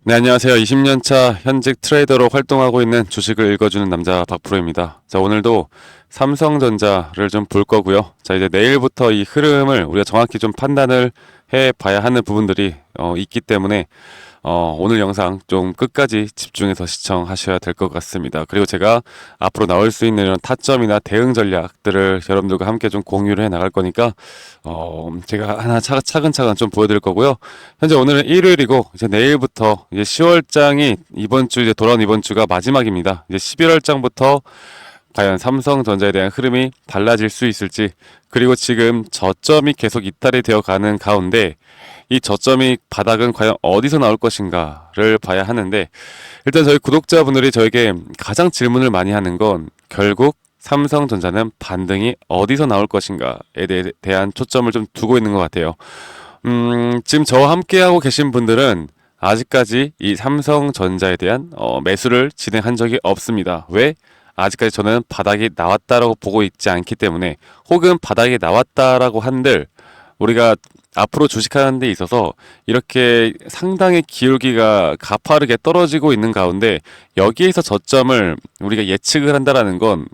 네, 안녕하세요. 20년차 현직 트레이더로 활동하고 있는 주식을 읽어주는 남자 박프로입니다. 자, 오늘도 삼성전자를 좀 볼 거고요. 자, 이제 내일부터 이 흐름을 우리가 정확히 좀 판단을 해 봐야 하는 부분들이 있기 때문에 오늘 영상 좀 끝까지 집중해서 시청하셔야 될 것 같습니다. 그리고 제가 앞으로 나올 수 있는 이런 타점이나 대응 전략들을 여러분들과 함께 좀 공유를 해 나갈 거니까 제가 하나 차근차근 좀 보여드릴 거고요. 현재 오늘은 일요일이고 이제 내일부터 이제 10월장이 이번 주 이제 돌아온 이번 주가 마지막입니다. 이제 11월장부터 과연 삼성전자에 대한 흐름이 달라질 수 있을지, 그리고 지금 저점이 계속 이탈이 되어 가는 가운데 이 저점이 바닥은 과연 어디서 나올 것인가를 봐야 하는데, 일단 저희 구독자분들이 저에게 가장 질문을 많이 하는 건 결국 삼성전자는 반등이 어디서 나올 것인가에 대한 초점을 좀 두고 있는 것 같아요. 지금 저와 함께하고 계신 분들은 아직까지 이 삼성전자에 대한 매수를 진행한 적이 없습니다. 왜? 아직까지 저는 바닥이 나왔다라고 보고 있지 않기 때문에, 혹은 바닥이 나왔다라고 한들 우리가 앞으로 주식하는 데 있어서 이렇게 상당히 기울기가 가파르게 떨어지고 있는 가운데 여기에서 저점을 우리가 예측을 한다라는 건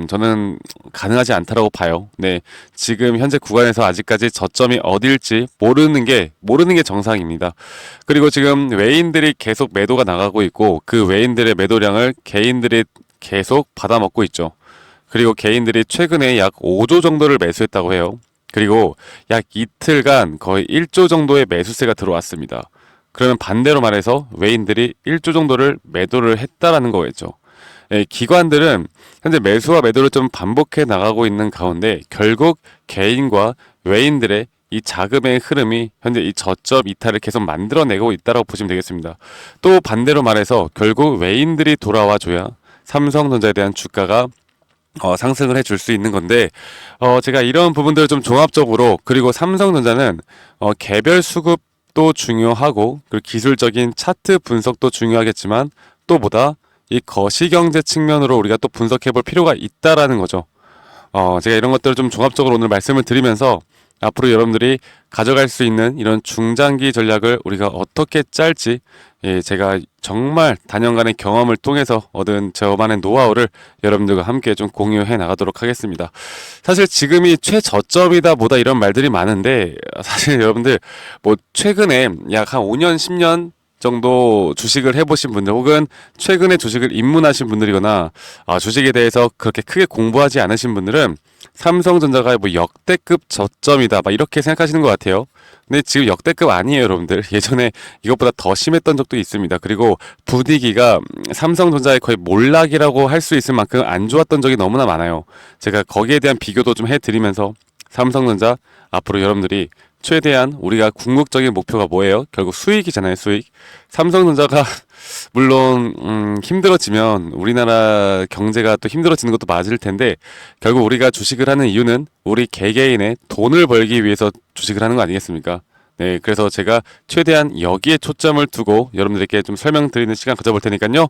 저는 가능하지 않다라고 봐요. 네, 지금 현재 구간에서 아직까지 저점이 어딜지 모르는 게 정상입니다. 그리고 지금 외인들이 계속 매도가 나가고 있고 그 외인들의 매도량을 개인들이 계속 받아먹고 있죠. 그리고 개인들이 최근에 약 5조 정도를 매수했다고 해요. 그리고 약 이틀간 거의 1조 정도의 매수세가 들어왔습니다. 그러면 반대로 말해서 외인들이 1조 정도를 매도를 했다라는 거겠죠. 예, 기관들은 현재 매수와 매도를 좀 반복해 나가고 있는 가운데 결국 개인과 외인들의 이 자금의 흐름이 현재 이 저점 이탈을 계속 만들어내고 있다고 보시면 되겠습니다. 또 반대로 말해서 결국 외인들이 돌아와 줘야 삼성전자에 대한 주가가 상승을 해줄 수 있는 건데, 제가 이런 부분들을 좀 종합적으로, 그리고 삼성전자는 개별 수급도 중요하고 그리고 기술적인 차트 분석도 중요하겠지만 또 보다 이 거시경제 측면으로 우리가 또 분석해 볼 필요가 있다라는 거죠. 제가 이런 것들을 좀 종합적으로 오늘 말씀을 드리면서 앞으로 여러분들이 가져갈 수 있는 이런 중장기 전략을 우리가 어떻게 짤지, 예, 제가 정말 단연간의 경험을 통해서 얻은 저만의 노하우를 여러분들과 함께 좀 공유해 나가도록 하겠습니다. 사실 지금이 최저점이다 뭐다 이런 말들이 많은데, 사실 여러분들 뭐 최근에 약 한 5년 10년 정도 주식을 해보신 분들, 혹은 최근에 주식을 입문하신 분들이거나 주식에 대해서 그렇게 크게 공부하지 않으신 분들은 삼성전자가 뭐 역대급 저점이다 막 이렇게 생각하시는 것 같아요. 근데 지금 역대급 아니에요, 여러분들. 예전에 이것보다 더 심했던 적도 있습니다. 그리고 분위기가 삼성전자의 거의 몰락이라고 할 수 있을 만큼 안 좋았던 적이 너무나 많아요. 제가 거기에 대한 비교도 좀 해드리면서 삼성전자 앞으로 여러분들이 최대한, 우리가 궁극적인 목표가 뭐예요? 결국 수익이잖아요, 수익. 삼성전자가 물론 힘들어지면 우리나라 경제가 또 힘들어지는 것도 맞을 텐데, 결국 우리가 주식을 하는 이유는 우리 개개인의 돈을 벌기 위해서 주식을 하는 거 아니겠습니까? 네, 그래서 제가 최대한 여기에 초점을 두고 여러분들께 좀 설명드리는 시간 가져볼 테니까요.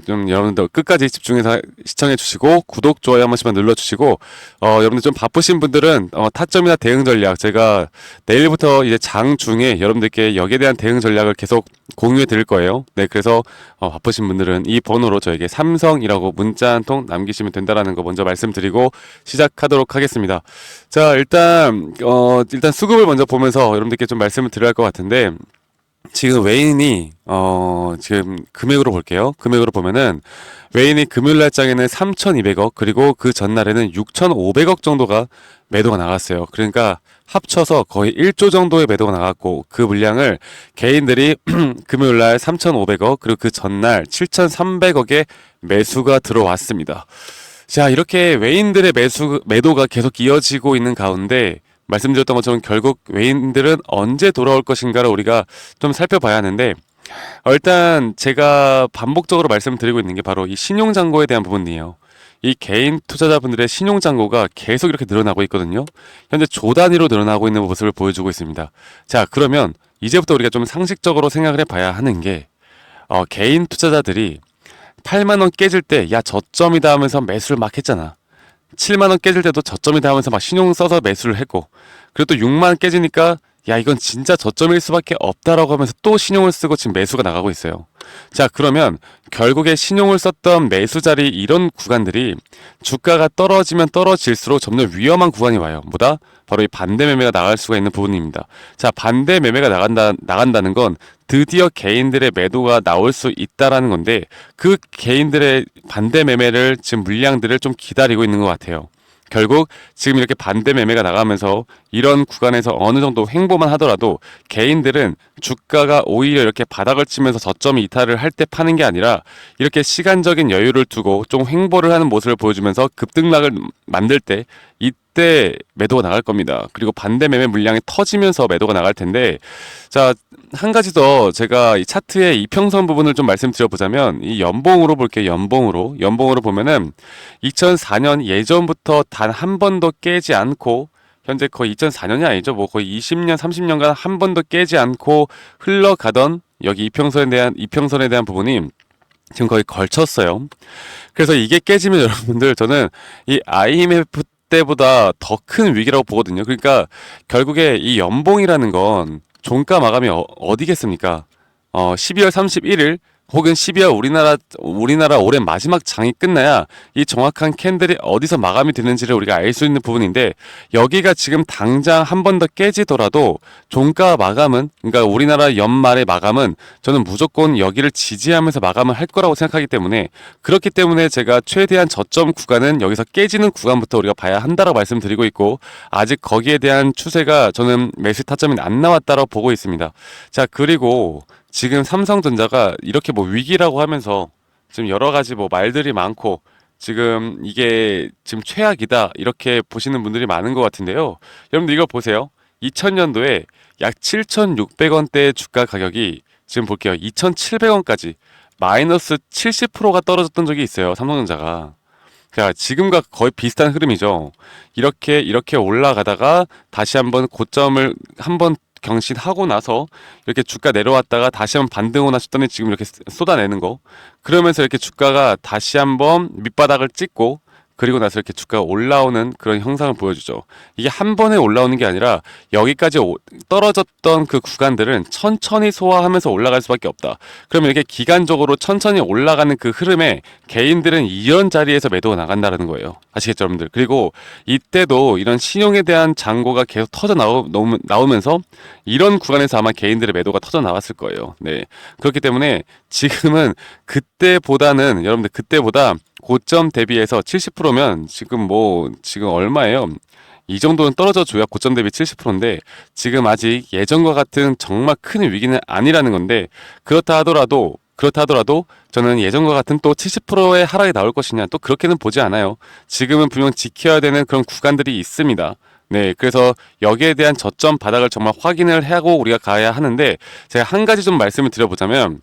좀 여러분들 끝까지 집중해서 시청해 주시고 구독, 좋아요 한 번씩만 눌러주시고, 여러분들 좀 바쁘신 분들은 타점이나 대응 전략, 제가 내일부터 이제 장중에 여러분들께 여기에 대한 대응 전략을 계속 공유해 드릴 거예요. 네, 그래서 바쁘신 분들은 이 번호로 저에게 삼성이라고 문자 한 통 남기시면 된다라는 거 먼저 말씀드리고 시작하도록 하겠습니다. 자, 일단 수급을 먼저 보면서 여러분들께 좀 말씀을 드려야 할 것 같은데, 지금 외인이 지금 금액으로 볼게요. 금액으로 보면은 외인이 금요일 날장에는 3,200억, 그리고 그 전날에는 6,500억 정도가 매도가 나갔어요. 그러니까 합쳐서 거의 1조 정도의 매도가 나갔고, 그 물량을 개인들이 금요일 날 3,500억, 그리고 그 전날 7,300억의 매수가 들어왔습니다. 자, 이렇게 외인들의 매도가 계속 이어지고 있는 가운데 말씀드렸던 것처럼 결국 외인들은 언제 돌아올 것인가를 우리가 좀 살펴봐야 하는데, 일단 제가 반복적으로 말씀드리고 있는 게 바로 이 신용잔고에 대한 부분이에요. 이 개인 투자자분들의 신용잔고가 계속 이렇게 늘어나고 있거든요. 현재 조 단위로 늘어나고 있는 모습을 보여주고 있습니다. 자, 그러면 이제부터 우리가 좀 상식적으로 생각을 해봐야 하는 게, 개인 투자자들이 8만원 깨질 때 야 저점이다 하면서 매수를 막 했잖아. 7만원 깨질 때도 저점이다 하면서 막 신용 써서 매수를 했고, 그리고 또 6만원 깨지니까 야, 이건 진짜 저점일 수밖에 없다라고 하면서 또 신용을 쓰고 지금 매수가 나가고 있어요. 자, 그러면 결국에 신용을 썼던 매수 자리 이런 구간들이 주가가 떨어지면 떨어질수록 점점 위험한 구간이 와요. 뭐다? 바로 이 반대 매매가 나갈 수가 있는 부분입니다. 자, 반대 매매가 나간다는 건 드디어 개인들의 매도가 나올 수 있다라는 건데 그 개인들의 반대 매매를 지금 물량들을 좀 기다리고 있는 것 같아요. 결국 지금 이렇게 반대 매매가 나가면서 이런 구간에서 어느 정도 횡보만 하더라도 개인들은 주가가 오히려 이렇게 바닥을 치면서 저점 이탈을 할 때 파는 게 아니라 이렇게 시간적인 여유를 두고 좀 횡보를 하는 모습을 보여주면서 급등락을 만들 때 이때 매도가 나갈 겁니다. 그리고 반대 매매 물량이 터지면서 매도가 나갈 텐데, 자, 한 가지 더 제가 이 차트의 이평선 부분을 좀 말씀드려보자면 이 연봉으로 볼게요. 연봉으로 보면은 2004년 예전부터 단 한 번도 깨지 않고 현재 거의 2004년이 아니죠. 뭐 거의 20년, 30년간 한 번도 깨지 않고 흘러가던 여기 이평선에 대한 부분이 지금 거의 걸쳤어요. 그래서 이게 깨지면 여러분들 저는 이 IMF 때보다 더 큰 위기라고 보거든요. 그러니까 결국에 이 연봉이라는 건 종가 마감이 어디겠습니까? 12월 31일 혹은 12월 우리나라 올해 마지막 장이 끝나야 이 정확한 캔들이 어디서 마감이 되는지를 우리가 알 수 있는 부분인데 여기가 지금 당장 한 번 더 깨지더라도 종가 마감은 그러니까 우리나라 연말의 마감은 저는 무조건 여기를 지지하면서 마감을 할 거라고 생각하기 때문에 그렇기 때문에 제가 최대한 저점 구간은 여기서 깨지는 구간부터 우리가 봐야 한다라고 말씀드리고 있고 아직 거기에 대한 추세가 저는 매수 타점이 안 나왔다라고 보고 있습니다. 자, 그리고 지금 삼성전자가 이렇게 뭐 위기라고 하면서 지금 여러 가지 뭐 말들이 많고 지금 이게 지금 최악이다 이렇게 보시는 분들이 많은 것 같은데요. 여러분들 이거 보세요. 2000년도에 약 7,600원대 주가 가격이 지금 볼게요. 2,700원까지 마이너스 70%가 떨어졌던 적이 있어요. 삼성전자가. 자, 지금과 거의 비슷한 흐름이죠. 이렇게 올라가다가 다시 한번 고점을 한번 경신하고 나서 이렇게 주가 내려왔다가 다시 한번 반등을 하셨더니 지금 이렇게 쏟아내는 거. 그러면서 이렇게 주가가 다시 한번 밑바닥을 찍고 그리고 나서 이렇게 주가가 올라오는 그런 형상을 보여주죠. 이게 한 번에 올라오는 게 아니라 여기까지 떨어졌던 그 구간들은 천천히 소화하면서 올라갈 수밖에 없다. 그러면 이렇게 기간적으로 천천히 올라가는 그 흐름에 개인들은 이런 자리에서 매도가 나간다는 거예요. 아시겠죠, 여러분들? 그리고 이때도 이런 신용에 대한 잔고가 계속 나오면서 이런 구간에서 아마 개인들의 매도가 터져 나왔을 거예요. 네. 그렇기 때문에 지금은 여러분들 그때보다 고점 대비해서 70%면 지금 얼마예요? 이 정도는 떨어져 줘야 고점 대비 70%인데 지금 아직 예전과 같은 정말 큰 위기는 아니라는 건데 그렇다 하더라도 저는 예전과 같은 또 70%의 하락이 나올 것이냐 또 그렇게는 보지 않아요. 지금은 분명 지켜야 되는 그런 구간들이 있습니다. 네, 그래서 여기에 대한 저점 바닥을 정말 확인을 하고 우리가 가야 하는데 제가 한 가지 좀 말씀을 드려보자면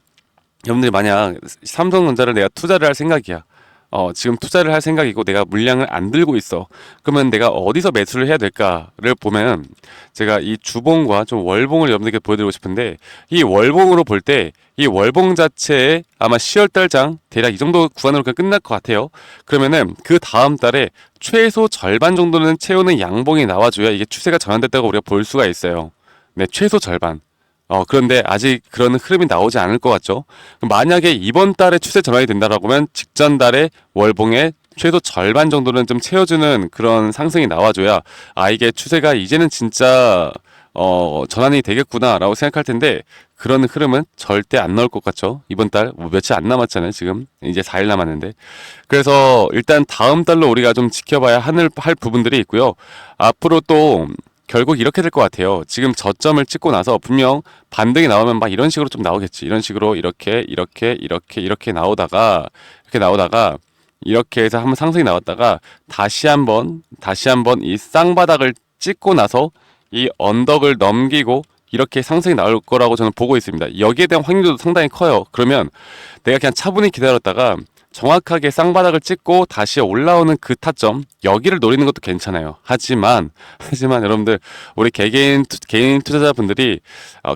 여러분들이 만약 삼성전자를 내가 투자를 할 생각이야. 지금 투자를 할 생각이고 내가 물량을 안 들고 있어. 그러면 내가 어디서 매수를 해야 될까를 보면 제가 이 주봉과 좀 월봉을 여러분들께 보여드리고 싶은데 이 월봉으로 볼 때 이 월봉 자체에 아마 10월 달장 대략 이 정도 구간으로 그냥 끝날 것 같아요. 그러면은 그 다음 달에 최소 절반 정도는 채우는 양봉이 나와줘야 이게 추세가 전환됐다고 우리가 볼 수가 있어요. 네, 최소 절반. 그런데 아직 그런 흐름이 나오지 않을 것 같죠. 만약에 이번 달에 추세 전환이 된다라고 하면 직전 달에 월봉의 최소 절반 정도는 좀 채워주는 그런 상승이 나와줘야 이게 추세가 이제는 진짜 전환이 되겠구나라고 생각할 텐데 그런 흐름은 절대 안 나올 것 같죠. 이번 달 뭐 며칠 안 남았잖아요. 지금 이제 4일 남았는데 그래서 일단 다음 달로 우리가 좀 지켜봐야 할 부분들이 있고요. 앞으로 또 결국 이렇게 될 것 같아요. 지금 저점을 찍고 나서 분명 반등이 나오면 막 이런 식으로 좀 나오겠지. 이런 식으로 이렇게 나오다가 이렇게 해서 한번 상승이 나왔다가 다시 한번 이 쌍바닥을 찍고 나서 이 언덕을 넘기고 이렇게 상승이 나올 거라고 저는 보고 있습니다. 여기에 대한 확률도 상당히 커요. 그러면 내가 그냥 차분히 기다렸다가 정확하게 쌍바닥을 찍고 다시 올라오는 그 타점 여기를 노리는 것도 괜찮아요. 하지만 여러분들 우리 개인 투자자분들이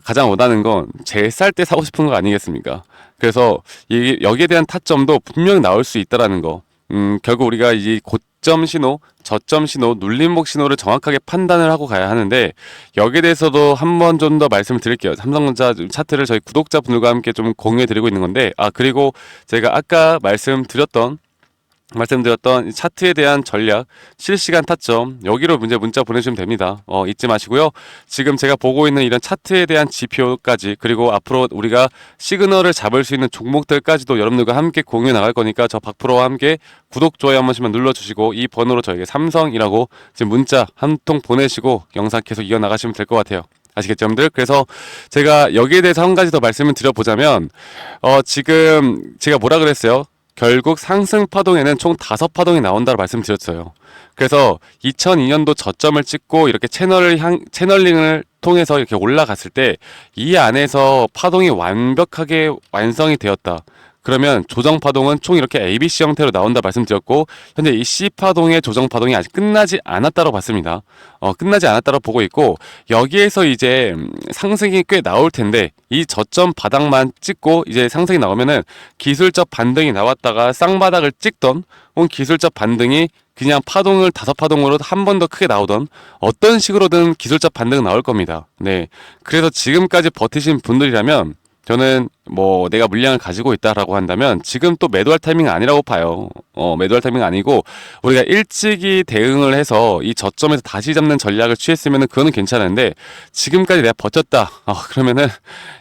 가장 원하는 건 제일 쌀 때 사고 싶은 거 아니겠습니까? 그래서 여기에 대한 타점도 분명히 나올 수 있다라는 거. 결국 우리가 직점 신호, 저점 신호, 눌림목 신호를 정확하게 판단을 하고 가야 하는데 여기에 대해서도 한 번 좀 더 말씀을 드릴게요. 삼성전자 차트를 저희 구독자분들과 함께 좀 공유해 드리고 있는 건데 그리고 제가 아까 말씀드렸던 이 차트에 대한 전략, 실시간 타점 여기로 문자 보내주시면 됩니다. 잊지 마시고요. 지금 제가 보고 있는 이런 차트에 대한 지표까지 그리고 앞으로 우리가 시그널을 잡을 수 있는 종목들까지도 여러분들과 함께 공유해 나갈 거니까 저 박프로와 함께 구독, 좋아요 한 번씩만 눌러주시고 이 번호로 저에게 삼성이라고 지금 문자 한 통 보내시고 영상 계속 이어나가시면 될 것 같아요. 아시겠죠, 여러분들? 그래서 제가 여기에 대해서 한 가지 더 말씀을 드려보자면 지금 제가 뭐라 그랬어요? 결국 상승 파동에는 총 5파동이 나온다고 말씀드렸어요. 그래서 2002년도 저점을 찍고 이렇게 채널링을 통해서 이렇게 올라갔을 때 이 안에서 파동이 완벽하게 완성이 되었다. 그러면 조정 파동은 총 이렇게 ABC 형태로 나온다 말씀드렸고 현재 이 C 파동의 조정 파동이 아직 끝나지 않았다고 봤습니다. 끝나지 않았다고 보고 있고 여기에서 이제 상승이 꽤 나올 텐데 이 저점 바닥만 찍고 이제 상승이 나오면은 기술적 반등이 나왔다가 쌍바닥을 찍던 혹은 기술적 반등이 그냥 파동을 5파동으로 한 번 더 크게 나오던 어떤 식으로든 기술적 반등은 나올 겁니다. 네, 그래서 지금까지 버티신 분들이라면 저는 뭐 내가 물량을 가지고 있다라고 한다면 지금 또 매도할 타이밍 아니라고 봐요. 매도할 타이밍 아니고 우리가 일찍이 대응을 해서 이 저점에서 다시 잡는 전략을 취했으면은 그거는 괜찮은데 지금까지 내가 버텼다. 그러면은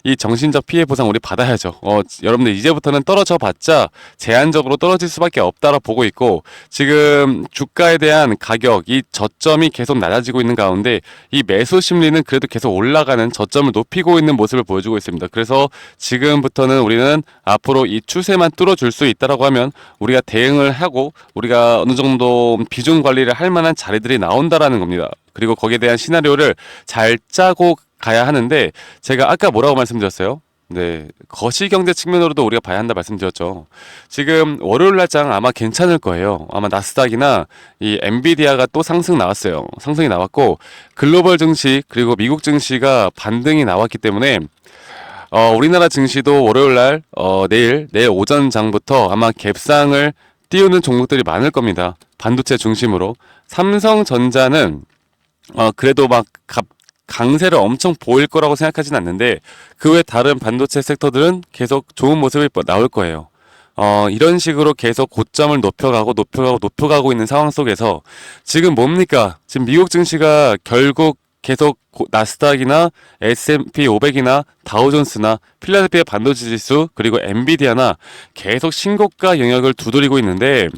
이 정신적 피해 보상 우리 받아야죠. 여러분들 이제부터는 떨어져 봤자 제한적으로 떨어질 수밖에 없다라고 보고 있고 지금 주가에 대한 가격 이 저점이 계속 낮아지고 있는 가운데 이 매수 심리는 그래도 계속 올라가는 저점을 높이고 있는 모습을 보여주고 있습니다. 그래서 지금부터는 우리는 앞으로 이 추세만 뚫어줄 수 있다라고 하면 우리가 대응을 하고 우리가 어느 정도 비중 관리를 할 만한 자리들이 나온다라는 겁니다. 그리고 거기에 대한 시나리오를 잘 짜고 가야 하는데 제가 아까 뭐라고 말씀드렸어요? 네, 거시경제 측면으로도 우리가 봐야 한다 말씀드렸죠. 지금 월요일 날장 아마 괜찮을 거예요. 아마 나스닥이나 이 엔비디아가 또 상승 나왔어요. 상승이 나왔고 글로벌 증시 그리고 미국 증시가 반등이 나왔기 때문에 우리나라 증시도 월요일 날 내일 오전 장부터 아마 갭상을 띄우는 종목들이 많을 겁니다. 반도체 중심으로. 삼성전자는 그래도 막 강세를 엄청 보일 거라고 생각하진 않는데 그 외 다른 반도체 섹터들은 계속 좋은 모습이 나올 거예요. 이런 식으로 계속 고점을 높여가고 있는 상황 속에서 지금 뭡니까? 지금 미국 증시가 결국 계속 나스닥이나 S&P 500이나 다우존스나 필라델피아 반도체 지수 그리고 엔비디아나 계속 신고가 영역을 두드리고 있는데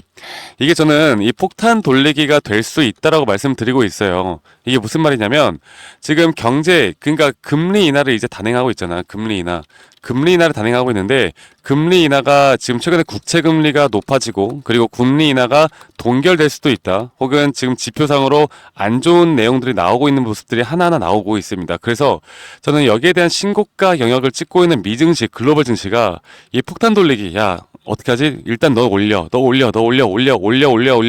이게 저는 이 폭탄 돌리기가 될 수 있다라고 말씀드리고 있어요. 이게 무슨 말이냐면 지금 경제 그러니까 금리 인하를 이제 단행하고 있잖아. 금리 인하를 단행하고 있는데 금리 인하가 지금 최근에 국채 금리가 높아지고 그리고 금리 인하가 동결될 수도 있다. 혹은 지금 지표상으로 안 좋은 내용들이 나오고 있는 모습들이 하나하나 나오고 있습니다. 그래서 저는 여기에 대한 신고가 영역을 찍고 있는 미증시, 글로벌 증시가 이 폭탄 돌리기, 야, 어떻게 하지? 일단 너 올려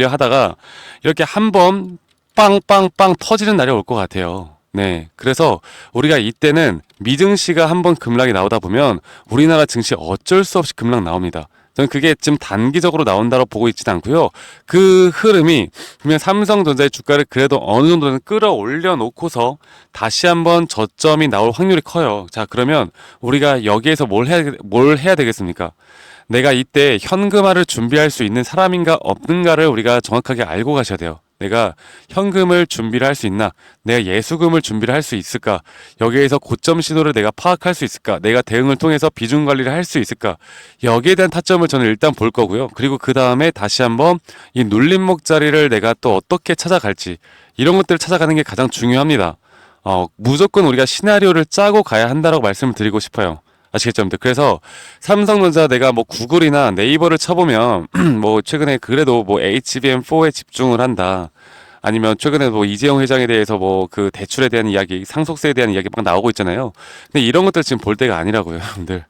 하다가 이렇게 한번 빵빵빵 터지는 날이 올 것 같아요. 네. 그래서 우리가 이때는 미증시가 한번 급락이 나오다 보면 우리나라 증시 어쩔 수 없이 급락 나옵니다. 저는 그게 지금 단기적으로 나온다고 보고 있지는 않고요. 그 흐름이 그러면 삼성전자의 주가를 그래도 어느 정도는 끌어올려 놓고서 다시 한번 저점이 나올 확률이 커요. 자, 그러면 우리가 여기에서 뭘 해야 되겠습니까? 내가 이때 현금화를 준비할 수 있는 사람인가 없는가를 우리가 정확하게 알고 가셔야 돼요. 내가 현금을 준비를 할 수 있나? 내가 예수금을 준비를 할 수 있을까? 여기에서 고점 신호를 내가 파악할 수 있을까? 내가 대응을 통해서 비중 관리를 할 수 있을까? 여기에 대한 타점을 저는 일단 볼 거고요. 그리고 그 다음에 다시 한번 이 눌림목 자리를 내가 또 어떻게 찾아갈지 이런 것들을 찾아가는 게 가장 중요합니다. 무조건 우리가 시나리오를 짜고 가야 한다라고 말씀을 드리고 싶어요. 아시겠죠, 여러분들? 그래서 삼성전자 내가 뭐 구글이나 네이버를 쳐보면 뭐 최근에 그래도 뭐 HBM4에 집중을 한다. 아니면 최근에 뭐 이재용 회장에 대해서 뭐 그 대출에 대한 이야기, 상속세에 대한 이야기 막 나오고 있잖아요. 근데 이런 것들 지금 볼 때가 아니라고요, 여러분들.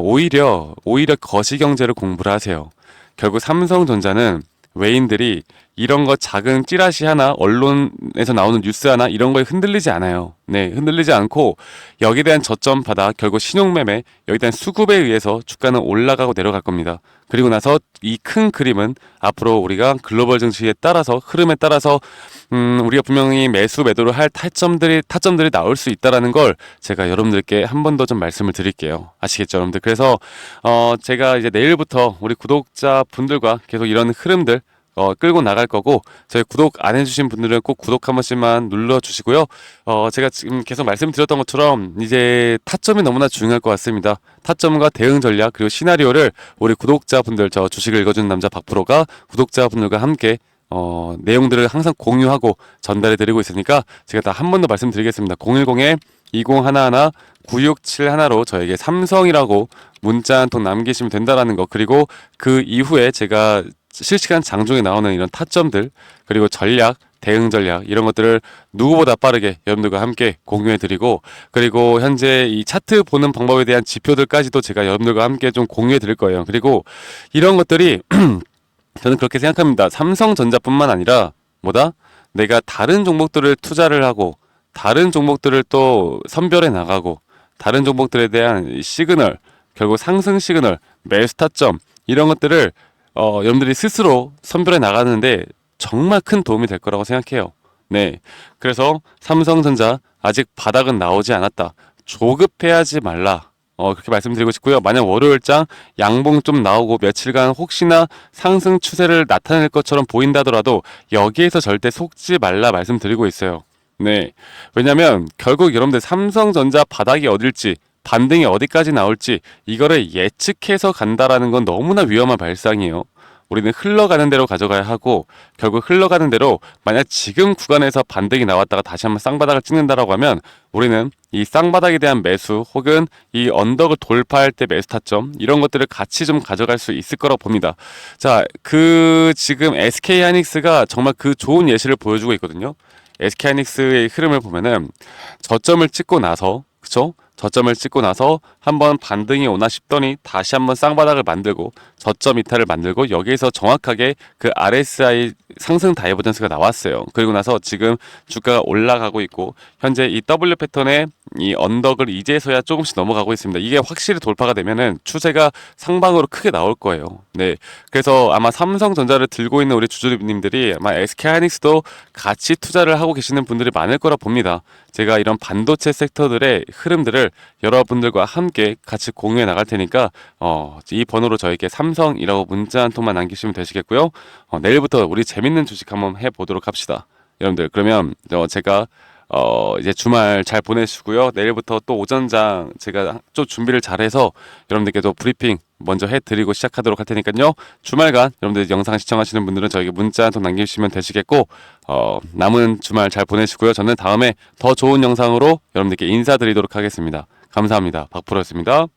오히려 거시경제를 공부를 하세요. 결국 삼성전자는 외인들이 이런 거 작은 찌라시 하나, 언론에서 나오는 뉴스 하나 이런 거에 흔들리지 않아요. 네, 흔들리지 않고 여기에 대한 저점 바닥, 결국 신용매매, 여기에 대한 수급에 의해서 주가는 올라가고 내려갈 겁니다. 그리고 나서 이 큰 그림은 앞으로 우리가 글로벌 증시에 따라서 흐름에 따라서 우리가 분명히 매수 매도를 할 타점들이 나올 수 있다라는 걸 제가 여러분들께 한 번 더 좀 말씀을 드릴게요. 아시겠죠, 여러분들? 그래서 제가 이제 내일부터 우리 구독자 분들과 계속 이런 흐름들 끌고 나갈 거고, 저희 구독 안 해주신 분들은 꼭 구독 한 번씩만 눌러주시고요. 제가 지금 계속 말씀드렸던 것처럼 이제 타점이 너무나 중요할 것 같습니다. 타점과 대응 전략 그리고 시나리오를 우리 구독자분들, 저 주식을 읽어주는 남자 박프로가 구독자분들과 함께 내용들을 항상 공유하고 전달해 드리고 있으니까 제가 다 한 번 더 말씀드리겠습니다. 010-2011-9671로 저에게 삼성이라고 문자 한 통 남기시면 된다라는 거, 그리고 그 이후에 제가 실시간 장중에 나오는 이런 타점들 그리고 전략, 대응 전략 이런 것들을 누구보다 빠르게 여러분들과 함께 공유해 드리고, 그리고 현재 이 차트 보는 방법에 대한 지표들까지도 제가 여러분들과 함께 좀 공유해 드릴 거예요. 그리고 이런 것들이 저는 그렇게 생각합니다. 삼성전자뿐만 아니라 내가 다른 종목들을 투자를 하고 다른 종목들을 또 선별해 나가고 다른 종목들에 대한 시그널, 결국 상승 시그널, 매수 타점 이런 것들을 여러분들이 스스로 선별해 나가는데 정말 큰 도움이 될 거라고 생각해요. 네, 그래서 삼성전자 아직 바닥은 나오지 않았다, 조급해하지 말라, 그렇게 말씀드리고 싶고요. 만약 월요일장 양봉 좀 나오고 며칠간 혹시나 상승 추세를 나타낼 것처럼 보인다더라도 여기에서 절대 속지 말라 말씀드리고 있어요. 네, 왜냐면 결국 여러분들 삼성전자 바닥이 어딜지 반등이 어디까지 나올지 이거를 예측해서 간다라는 건 너무나 위험한 발상이에요. 우리는 흘러가는 대로 가져가야 하고, 결국 흘러가는 대로 만약 지금 구간에서 반등이 나왔다가 다시 한번 쌍바닥을 찍는다라고 하면 우리는 이 쌍바닥에 대한 매수 혹은 이 언덕을 돌파할 때 매수 타점 이런 것들을 같이 좀 가져갈 수 있을 거라고 봅니다. 자, 지금 SK하이닉스가 정말 그 좋은 예시를 보여주고 있거든요. SK하이닉스의 흐름을 보면은 저점을 찍고 나서, 그쵸? 저점을 찍고 나서 한번 반등이 오나 싶더니 다시 한번 쌍바닥을 만들고 저점 이탈을 만들고 여기에서 정확하게 그 RSI 상승 다이버전스가 나왔어요. 그리고 나서 지금 주가가 올라가고 있고 현재 이 W 패턴의 이 언덕을 이제서야 조금씩 넘어가고 있습니다. 이게 확실히 돌파가 되면은 추세가 상방으로 크게 나올 거예요. 네, 그래서 아마 삼성전자를 들고 있는 우리 주주님들이 아마 SK하이닉스도 같이 투자를 하고 계시는 분들이 많을 거라 봅니다. 제가 이런 반도체 섹터들의 흐름들을 여러분들과 함께 같이 공유해 나갈 테니까 이 번호로 저에게 삼성이라고 문자 한 통만 남기시면 되시겠고요. 내일부터 우리 재밌는 주식 한번 해보도록 합시다. 여러분들, 그러면 제가 이제 주말 잘 보내시고요. 내일부터 또 오전장 제가 좀 준비를 잘해서 여러분들께도 브리핑 먼저 해드리고 시작하도록 할 테니까요. 주말간 여러분들 영상 시청하시는 분들은 저에게 문자 한 통 남기시면 되시겠고, 남은 주말 잘 보내시고요. 저는 다음에 더 좋은 영상으로 여러분들께 인사드리도록 하겠습니다. 감사합니다. 박프로였습니다.